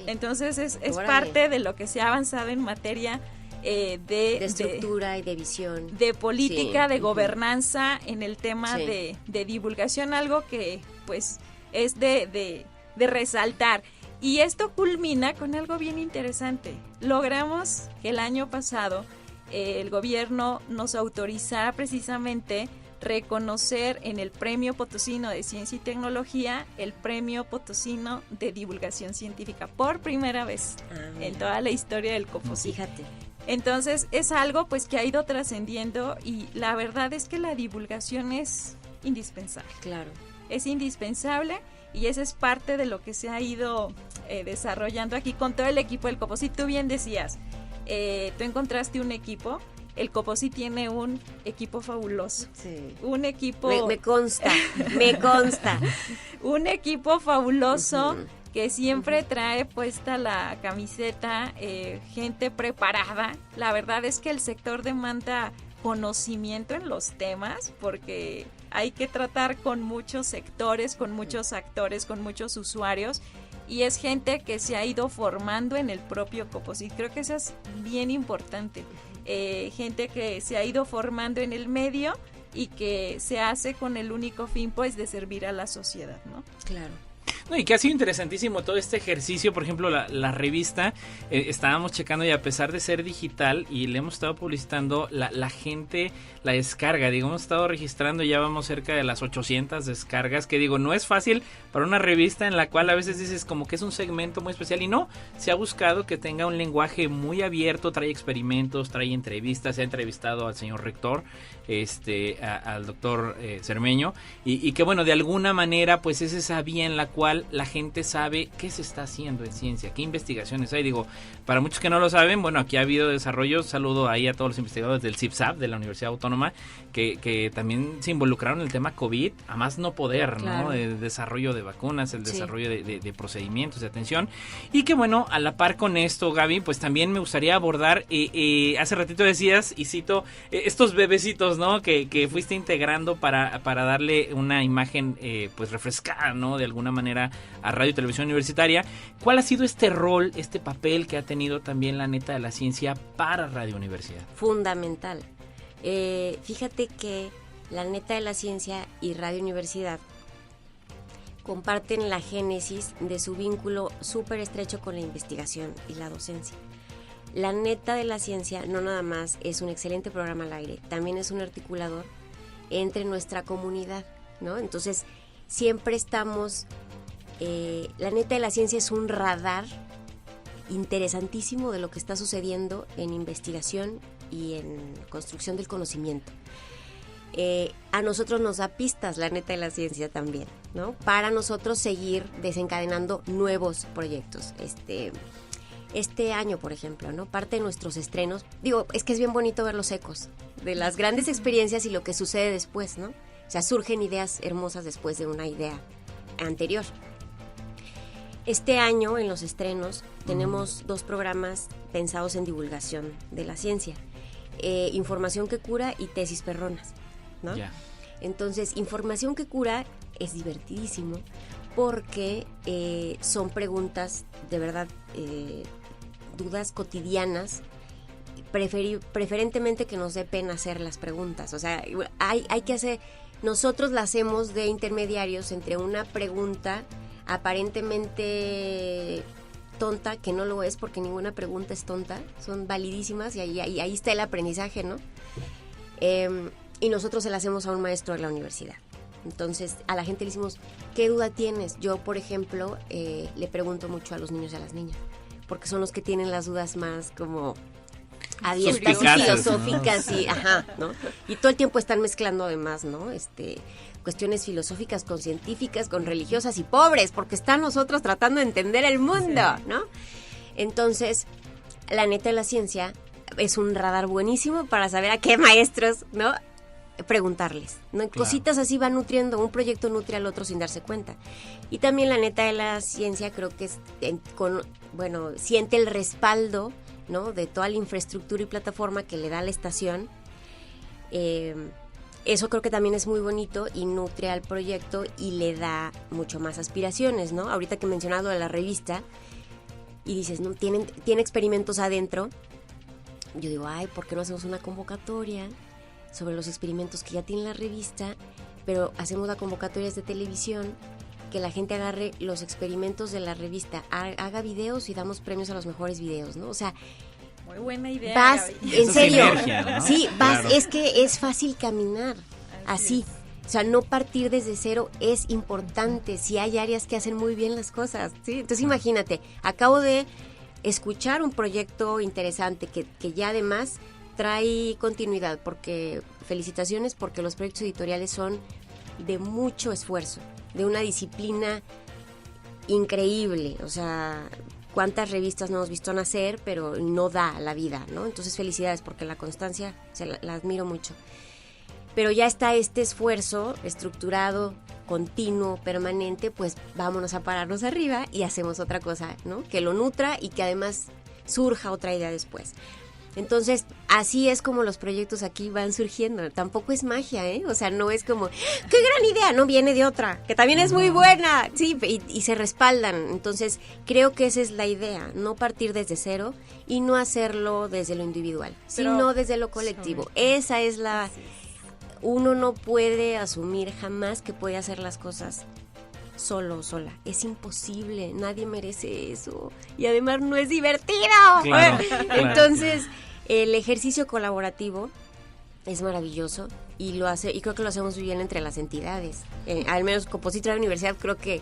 Entonces es parte de lo que se ha avanzado en materia de estructura y de visión, de política, de gobernanza en el tema de divulgación, algo que pues es de resaltar. Y esto culmina con algo bien interesante. Logramos que el año pasado el gobierno nos autorizara precisamente reconocer en el Premio Potosino de Ciencia y Tecnología el Premio Potosino de Divulgación Científica, por primera vez en toda la historia del COPOSIT. Fíjate. Entonces es algo pues que ha ido trascendiendo, y la verdad es que la divulgación es indispensable. Es indispensable, y esa es parte de lo que se ha ido desarrollando aquí con todo el equipo del COPOSIT. Tú bien decías, tú encontraste un equipo. El COPOSIT tiene un equipo fabuloso. Un equipo... Me consta. Un equipo fabuloso que siempre trae puesta la camiseta, gente preparada. La verdad es que el sector demanda conocimiento en los temas, porque hay que tratar con muchos sectores, con muchos actores, con muchos usuarios, y es gente que se ha ido formando en el propio COPOSIT. Creo que eso es bien importante. Gente que se ha ido formando en el medio y que se hace con el único fin pues de servir a la sociedad, ¿no? No, y que ha sido interesantísimo todo este ejercicio. Por ejemplo, la revista, estábamos checando, y a pesar de ser digital y le hemos estado publicitando, la gente la descarga. Digo, hemos estado registrando, ya vamos cerca de las 800 descargas, que digo, no es fácil para una revista en la cual a veces dices como que es un segmento muy especial, y no, se ha buscado que tenga un lenguaje muy abierto, trae experimentos, trae entrevistas, se ha entrevistado al señor rector, al doctor Cermeño, y que bueno, de alguna manera pues es esa vía en la cual la gente sabe qué se está haciendo en ciencia, qué investigaciones hay. Digo, para muchos que no lo saben, bueno, aquí ha habido desarrollos, saludo ahí a todos los investigadores del CIPSAP, de la Universidad Autónoma, que también se involucraron en el tema COVID, a más no poder, claro, ¿no? El desarrollo de vacunas, el desarrollo de procedimientos de atención, y que bueno, a la par con esto, Gaby, pues también me gustaría abordar, hace ratito decías, y cito, estos bebecitos, ¿no? Que fuiste integrando para darle una imagen pues refrescada, ¿no? De alguna manera a Radio y Televisión Universitaria. ¿Cuál ha sido este rol, este papel que ha tenido también la Neta de la Ciencia para Radio Universidad? Fundamental. Fíjate que la Neta de la Ciencia y Radio Universidad comparten la génesis de su vínculo súper estrecho con la investigación y la docencia. La Neta de la Ciencia no nada más es un excelente programa al aire, también es un articulador entre nuestra comunidad, ¿no? Entonces, siempre estamos... la Neta de la Ciencia es un radar interesantísimo de lo que está sucediendo en investigación y en construcción del conocimiento. A nosotros nos da pistas la Neta de la Ciencia también, ¿no? Para nosotros seguir desencadenando nuevos proyectos. Este año, por ejemplo, ¿no? Parte de nuestros estrenos, digo, es que es bien bonito ver los ecos de las grandes experiencias y lo que sucede después, ¿no? O sea, surgen ideas hermosas después de una idea anterior. Este año, en los estrenos, tenemos 2 programas pensados en divulgación de la ciencia. Información que cura y tesis perronas, ¿no? Yeah. Entonces, Información que cura es divertidísimo porque son preguntas, de verdad, dudas cotidianas, preferentemente que nos dé pena hacer las preguntas. O sea, hay que hacer, nosotros la hacemos de intermediarios entre una pregunta aparentemente tonta, que no lo es porque ninguna pregunta es tonta, son validísimas y ahí está el aprendizaje, ¿no? Y nosotros se la hacemos a un maestro de la universidad. Entonces, a la gente le decimos, ¿qué duda tienes? Yo, por ejemplo, le pregunto mucho a los niños y a las niñas, porque son los que tienen las dudas más como abiertas y filosóficas, ¿no? ¿No? Y todo el tiempo están mezclando además, ¿no? Cuestiones filosóficas con científicas, con religiosas y pobres, porque están nosotros tratando de entender el mundo, ¿no? Entonces, la Neta de la Ciencia es un radar buenísimo para saber a qué maestros, ¿no? Preguntarles, ¿no? Claro. Cositas así van nutriendo, un proyecto nutre al otro sin darse cuenta. Y también la Neta de la Ciencia creo que siente el respaldo, ¿no? De toda la infraestructura y plataforma que le da la estación. Eso creo que también es muy bonito y nutre al proyecto y le da mucho más aspiraciones, ¿no? Ahorita que he mencionado de la revista y dices, ¿no? Tiene experimentos adentro. Yo digo, ¿por qué no hacemos una convocatoria sobre los experimentos que ya tiene la revista, pero hacemos la convocatoria de televisión, que la gente agarre los experimentos de la revista, haga videos y damos premios a los mejores videos, ¿no? O sea, muy buena idea. Vas, en serio, sinergia, ¿no? Sí, vas, claro. Es que es fácil caminar así. O sea, no partir desde cero es importante si hay áreas que hacen muy bien las cosas, ¿sí? Entonces imagínate, acabo de escuchar un proyecto interesante que ya además trae continuidad, porque felicitaciones, porque los proyectos editoriales son de mucho esfuerzo, de una disciplina increíble. O sea, cuántas revistas no hemos visto nacer, pero no da la vida, ¿no? Entonces felicidades, porque la constancia la admiro mucho. Pero ya está este esfuerzo estructurado, continuo, permanente, pues vámonos a pararnos arriba y hacemos otra cosa, ¿no? Que lo nutra y que además surja otra idea después. Entonces, así es como los proyectos aquí van surgiendo. Tampoco es magia, ¿eh? O sea, no es como, ¡qué gran idea! No, viene de otra, que también es muy buena. Sí, y se respaldan. Entonces, creo que esa es la idea, no partir desde cero y no hacerlo desde lo individual, sino desde lo colectivo. Esa es la... Uno no puede asumir jamás que puede hacer las cosas solo o sola. Es imposible, nadie merece eso. Y además no es divertido. Claro, Entonces, el ejercicio colaborativo es maravilloso y creo que lo hacemos muy bien entre las entidades. Al menos Coposit Radio Universidad, creo que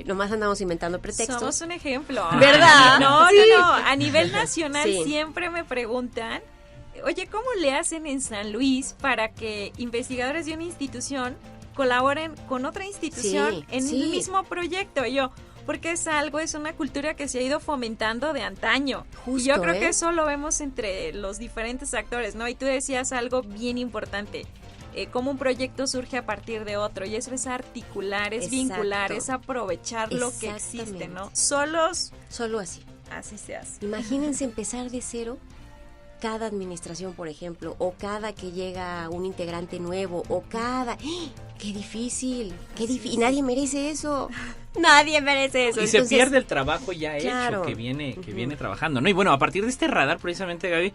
nomás andamos inventando pretextos. Somos un ejemplo. ¿Verdad? No, sí. no. A nivel nacional siempre me preguntan, oye, ¿cómo le hacen en San Luis para que investigadores de una institución colaboren con otra institución en el mismo proyecto? Y yo, porque es una cultura que se ha ido fomentando de antaño. Justo, y yo creo que eso lo vemos entre los diferentes actores, ¿no? Y tú decías algo bien importante, cómo un proyecto surge a partir de otro, y eso es articular, es vincular, es aprovechar lo que existe, ¿no? Solo así se hace. Imagínense empezar de cero. Cada administración, por ejemplo, o cada que llega un integrante nuevo, o cada... ¡Qué difícil! Y nadie merece eso. Nadie merece eso. Y entonces, se pierde el trabajo ya hecho que viene trabajando, ¿no? Y bueno, a partir de este radar, precisamente, Gaby,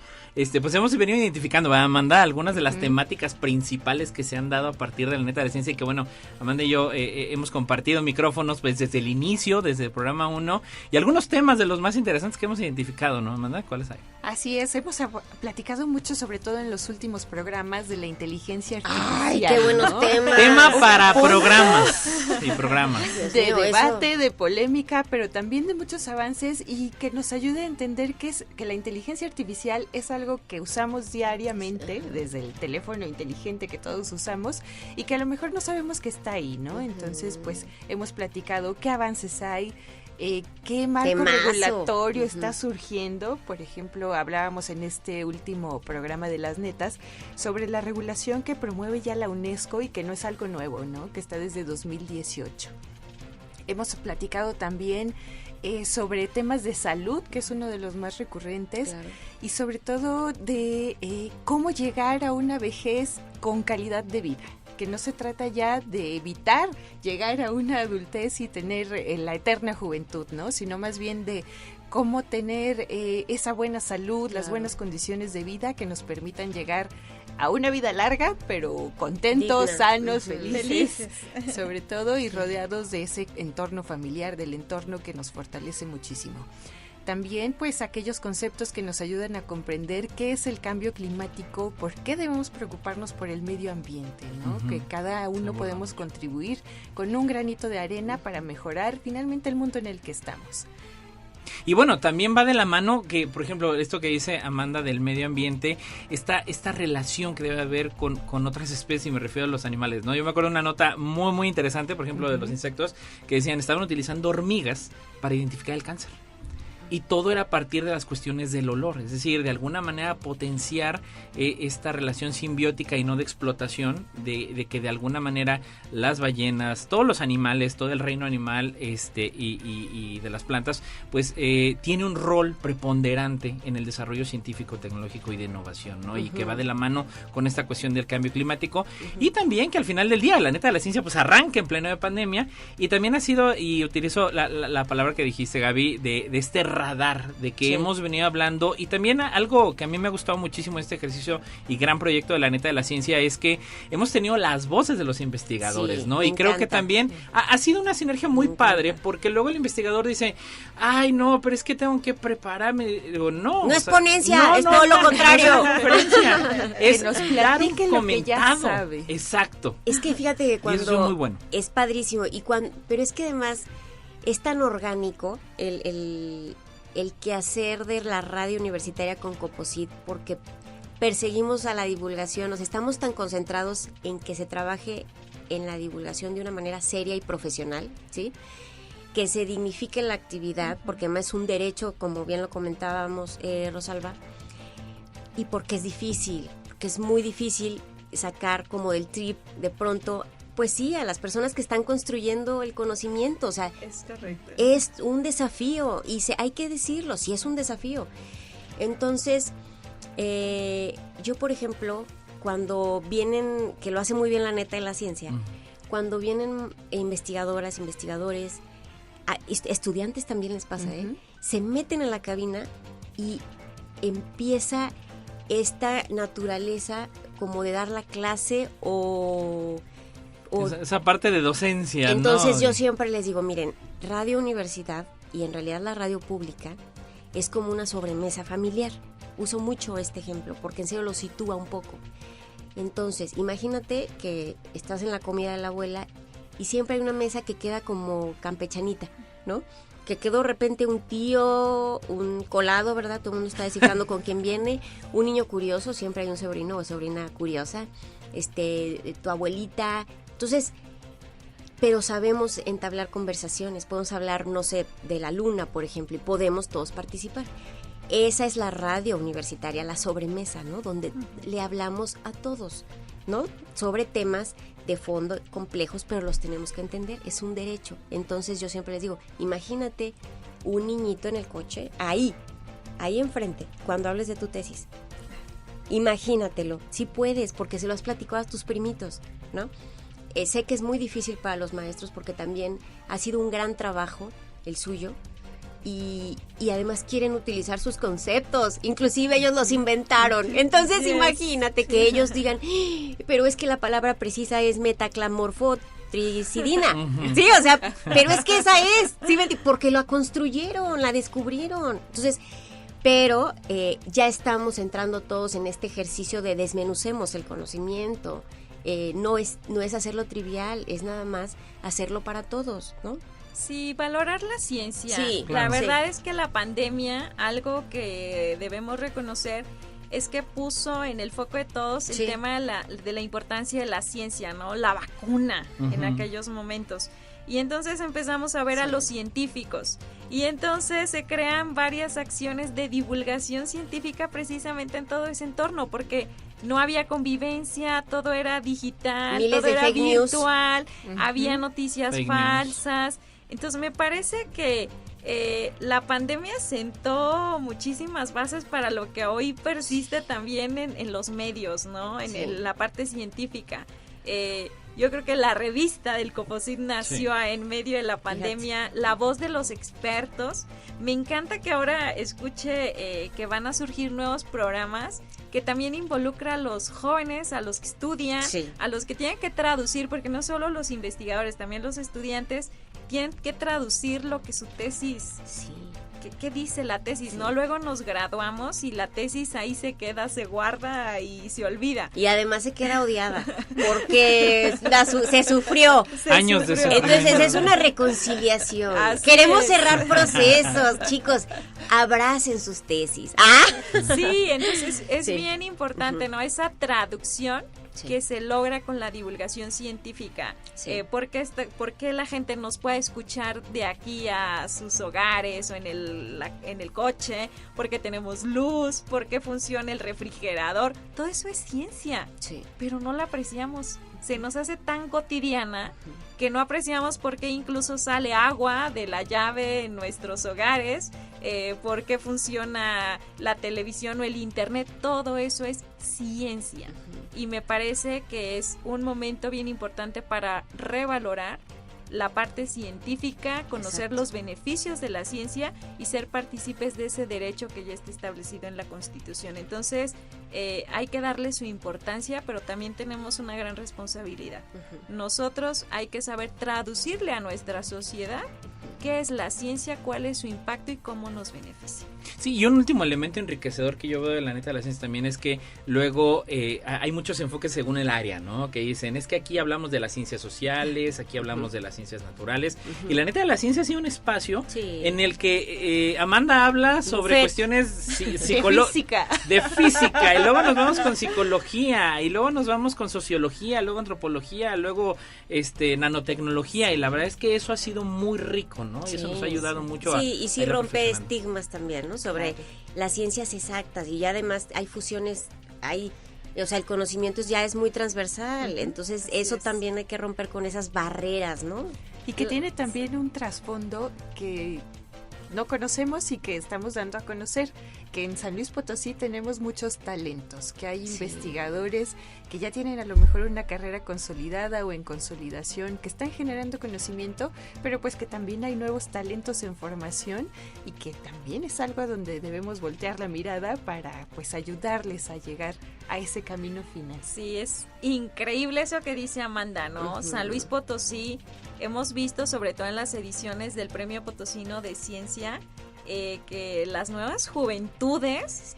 pues hemos venido identificando, Amanda, algunas de las temáticas principales que se han dado a partir de la Neta de la Ciencia, y que bueno, Amanda y yo hemos compartido micrófonos pues desde el inicio, desde el programa 1, y algunos temas de los más interesantes que hemos identificado, ¿no, Amanda? ¿Cuáles hay? Así es, hemos platicado mucho, sobre todo en los últimos programas, de la inteligencia artificial. ¡Ay, qué buenos temas! Tema para programas y programas. De debate, de polémica, pero también de muchos avances, y que nos ayude a entender que la inteligencia artificial es algo que usamos diariamente, desde el teléfono inteligente que todos usamos, y que a lo mejor no sabemos que está ahí, ¿no? Entonces, pues, hemos platicado qué avances hay, qué marco regulatorio está surgiendo. Por ejemplo, hablábamos en este último programa de Las Netas sobre la regulación que promueve ya la UNESCO y que no es algo nuevo, ¿no? Que está desde 2018. Hemos platicado también sobre temas de salud, que es uno de los más recurrentes, y sobre todo de cómo llegar a una vejez con calidad de vida, que no se trata ya de evitar llegar a una adultez y tener la eterna juventud, ¿no? Sino más bien de cómo tener esa buena salud, las buenas condiciones de vida que nos permitan llegar a una vida larga, pero contentos, sanos, felices, sobre todo, y rodeados de ese entorno familiar, del entorno que nos fortalece muchísimo. También, pues, aquellos conceptos que nos ayudan a comprender qué es el cambio climático, por qué debemos preocuparnos por el medio ambiente, ¿no? Que cada uno podemos contribuir con un granito de arena para mejorar finalmente el mundo en el que estamos. Y bueno, también va de la mano que, por ejemplo, esto que dice Amanda del medio ambiente, esta relación que debe haber con otras especies, y me refiero a los animales, ¿no? Yo me acuerdo de una nota muy, muy interesante, por ejemplo, de los insectos, que decían, estaban utilizando hormigas para identificar el cáncer. Y todo era a partir de las cuestiones del olor, es decir, de alguna manera potenciar esta relación simbiótica y no de explotación, de que de alguna manera las ballenas, todos los animales, todo el reino animal y de las plantas, pues tiene un rol preponderante en el desarrollo científico, tecnológico y de innovación, ¿no? Y que va de la mano con esta cuestión del cambio climático, y también que al final del día la Neta de la Ciencia pues arranca en pleno de pandemia, y también ha sido, y utilizo la palabra que dijiste, Gaby, de este radar, de que hemos venido hablando, y también algo que a mí me ha gustado muchísimo en este ejercicio y gran proyecto de la Neta de la Ciencia es que hemos tenido las voces de los investigadores, ¿no? Y creo que también ha sido una sinergia muy padre, porque luego el investigador dice, ay, no, pero es que tengo que prepararme. Digo, no es ponencia, es todo lo contrario. Es nos platique lo que ya comentado. sabe. Exacto. Es que fíjate que cuando es muy bueno. Es padrísimo, pero es que además es tan orgánico el quehacer de la radio universitaria con Coposit, porque perseguimos a la divulgación, estamos tan concentrados en que se trabaje en la divulgación de una manera seria y profesional, ¿sí? Que se dignifique la actividad, porque además es un derecho, como bien lo comentábamos, Rosalba, y porque es difícil, porque es muy difícil sacar como del trip de pronto, pues sí, a las personas que están construyendo el conocimiento, o sea, es correcto. Es un desafío, y hay que decirlo, sí es un desafío. Entonces, yo, por ejemplo, cuando vienen, que lo hace muy bien la Neta de la Ciencia, cuando vienen investigadoras, investigadores, estudiantes también les pasa, se meten en la cabina y empieza esta naturaleza como de dar la clase o esa parte de docencia. Entonces, ¿no? Yo siempre les digo, miren, Radio Universidad, y en realidad la radio pública, es como una sobremesa familiar. Uso mucho este ejemplo porque en serio lo sitúa un poco. Entonces, imagínate que estás en la comida de la abuela y siempre hay una mesa que queda como campechanita, ¿no? Que quedó de repente un tío, un colado, ¿verdad? Todo el mundo está descifrando con quién viene, un niño curioso, siempre hay un sobrino o sobrina curiosa, tu abuelita. Entonces, pero sabemos entablar conversaciones, podemos hablar, no sé, de la luna, por ejemplo, y podemos todos participar. Esa es la radio universitaria, la sobremesa, ¿no? Donde le hablamos a todos, ¿no? Sobre temas de fondo complejos, pero los tenemos que entender, es un derecho. Entonces yo siempre les digo, imagínate un niñito en el coche, ahí enfrente, cuando hables de tu tesis. Imagínatelo, si puedes, porque se lo has platicado a tus primitos, ¿no? Sé que es muy difícil para los maestros porque también ha sido un gran trabajo el suyo, y además quieren utilizar sus conceptos, inclusive ellos los inventaron. Entonces imagínate que ellos digan, pero es que la palabra precisa es metaclamorfotricidina. Sí, o sea, pero es que esa es, ¿sí? Porque la construyeron, la descubrieron. Entonces, pero ya estamos entrando todos en este ejercicio de desmenucemos el conocimiento. No es hacerlo trivial, es nada más hacerlo para todos, ¿no? Sí, valorar la ciencia. Sí, la verdad es que la pandemia, algo que debemos reconocer, es que puso en el foco de todos el tema de la importancia de la ciencia, ¿no? La vacuna en aquellos momentos. Y entonces empezamos a ver a los científicos. Y entonces se crean varias acciones de divulgación científica precisamente en todo ese entorno, porque no había convivencia, todo era digital, todo era virtual, había noticias falsas. Entonces me parece que la pandemia sentó muchísimas bases para lo que hoy persiste también en los medios, ¿no? En la parte científica. Yo creo que la revista del COPOSIT nació en medio de la pandemia. Fíjate. La voz de los expertos. Me encanta que ahora escuche que van a surgir nuevos programas que también involucra a los jóvenes, a los que estudian, a los que tienen que traducir, porque no solo los investigadores, también los estudiantes tienen que traducir lo que su tesis... ¿Qué dice la tesis? ¿No? Luego nos graduamos y la tesis ahí se queda, se guarda y se olvida. Y además se queda odiada porque se sufrió. Años de sufrimiento. Entonces es una reconciliación. Queremos cerrar procesos, chicos. Abracen sus tesis. Sí, entonces es bien importante, ¿no? Esa traducción que se logra con la divulgación científica. ¿Por qué la gente nos puede escuchar de aquí a sus hogares o en el coche? Porque tenemos luz, porque funciona el refrigerador. Todo eso es ciencia, pero no la apreciamos. Se nos hace tan cotidiana que no apreciamos por qué incluso sale agua de la llave en nuestros hogares, por qué funciona la televisión o el internet. Todo eso es ciencia. Y me parece que es un momento bien importante para revalorar la parte científica, conocer los beneficios de la ciencia y ser partícipes de ese derecho que ya está establecido en la Constitución. Entonces, hay que darle su importancia, pero también tenemos una gran responsabilidad. Nosotros hay que saber traducirle a nuestra sociedad qué es la ciencia, cuál es su impacto y cómo nos beneficia. Sí, y un último elemento enriquecedor que yo veo de la neta de la ciencia también es que luego hay muchos enfoques según el área, ¿no? Que dicen, es que aquí hablamos de las ciencias sociales, aquí hablamos de las ciencias naturales, y la neta de la ciencia ha sido un espacio en el que Amanda habla sobre cuestiones de física, y luego nos vamos con psicología, y luego nos vamos con sociología, luego antropología, luego nanotecnología, y la verdad es que eso ha sido muy rico, ¿no? Y eso nos ha ayudado mucho y sí rompe estigmas también, ¿no? Sobre las ciencias exactas, y además hay fusiones, o sea, el conocimiento ya es muy transversal, entonces eso también hay que romper con esas barreras, ¿no? Y que tiene también un trasfondo que no conocemos y que estamos dando a conocer, que en San Luis Potosí tenemos muchos talentos, que hay investigadores que ya tienen a lo mejor una carrera consolidada o en consolidación, que están generando conocimiento, pero pues que también hay nuevos talentos en formación y que también es algo a donde debemos voltear la mirada para pues ayudarles a llegar a ese camino final. Sí, es increíble eso que dice Amanda, ¿no? San Luis Potosí, hemos visto sobre todo en las ediciones del Premio Potosino de Ciencia, que las nuevas juventudes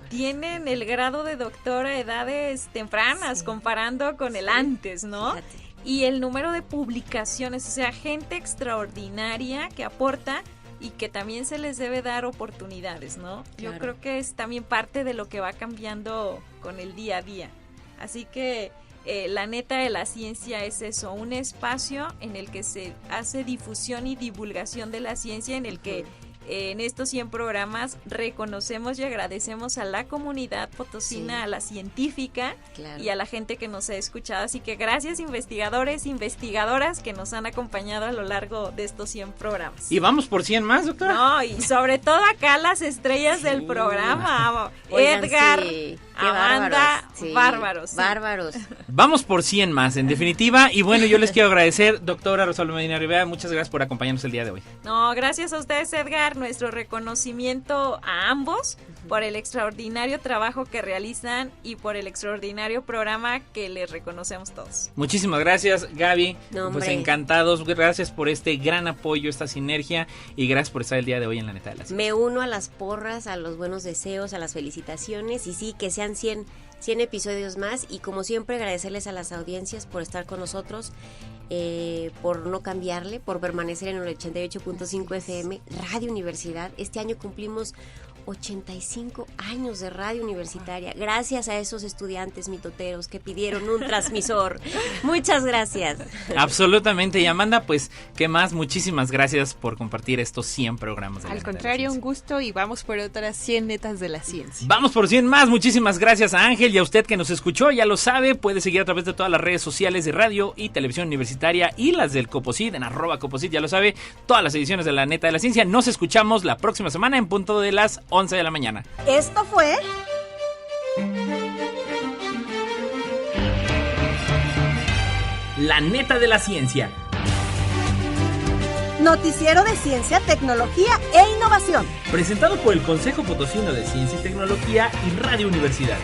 tienen el grado de doctor a edades tempranas, comparando con el antes, ¿no? Fíjate. y el número de publicaciones, o sea, gente extraordinaria que aporta y que también se les debe dar oportunidades, ¿no? Claro. Yo creo que es también parte de lo que va cambiando con el día a día. Así que la neta de la ciencia es eso, un espacio en el que se hace difusión y divulgación de la ciencia, en el que en estos 100 programas reconocemos y agradecemos a la comunidad potosina, Sí. a la científica Claro. y a la gente que nos ha escuchado. Así que gracias investigadores, investigadoras que nos han acompañado a lo largo de estos 100 programas. ¿Y vamos por 100 más, doctora? No, y sobre todo acá las estrellas del programa. Oigan, Edgar, sí, qué Amanda, bárbaros, sí, bárbaros. Sí. Bárbaros. Vamos por 100 más, en definitiva. Y bueno, yo les quiero agradecer, doctora Rosalba Medina Rivera, muchas gracias por acompañarnos el día de hoy. No, gracias a ustedes, Edgar. Nuestro reconocimiento a ambos por el extraordinario trabajo que realizan y por el extraordinario programa que les reconocemos todos. Muchísimas gracias, Gaby. No, Pues hombre. encantados. Gracias por este gran apoyo, esta sinergia. Y gracias por estar el día de hoy en la Neta de la Ciencia. Me uno a las porras, a los buenos deseos, a las felicitaciones y sí, que sean 100 episodios más y como siempre agradecerles a las audiencias por estar con nosotros, por no cambiarle, por permanecer en el 88.5 FM, Radio Universidad. Este año cumplimos 85 años de radio universitaria, gracias a esos estudiantes mitoteros que pidieron un transmisor. Muchas gracias. Absolutamente. Y Amanda, pues, ¿qué más? Muchísimas gracias por compartir estos 100 programas. De la Al Neta de la contrario, un Ciencia. gusto y vamos por otras 100 netas de la ciencia. Vamos por 100 más. Muchísimas gracias a Ángel y a usted que nos escuchó. Ya lo sabe, puede seguir a través de todas las redes sociales de radio y televisión universitaria y las del Coposit en @Coposit. Ya lo sabe, todas las ediciones de la Neta de la Ciencia. Nos escuchamos la próxima semana en punto de las 11 de la mañana. Esto fue La Neta de la Ciencia. Noticiero de Ciencia, Tecnología e Innovación. Presentado por el Consejo Potosino de Ciencia y Tecnología y Radio Universidad.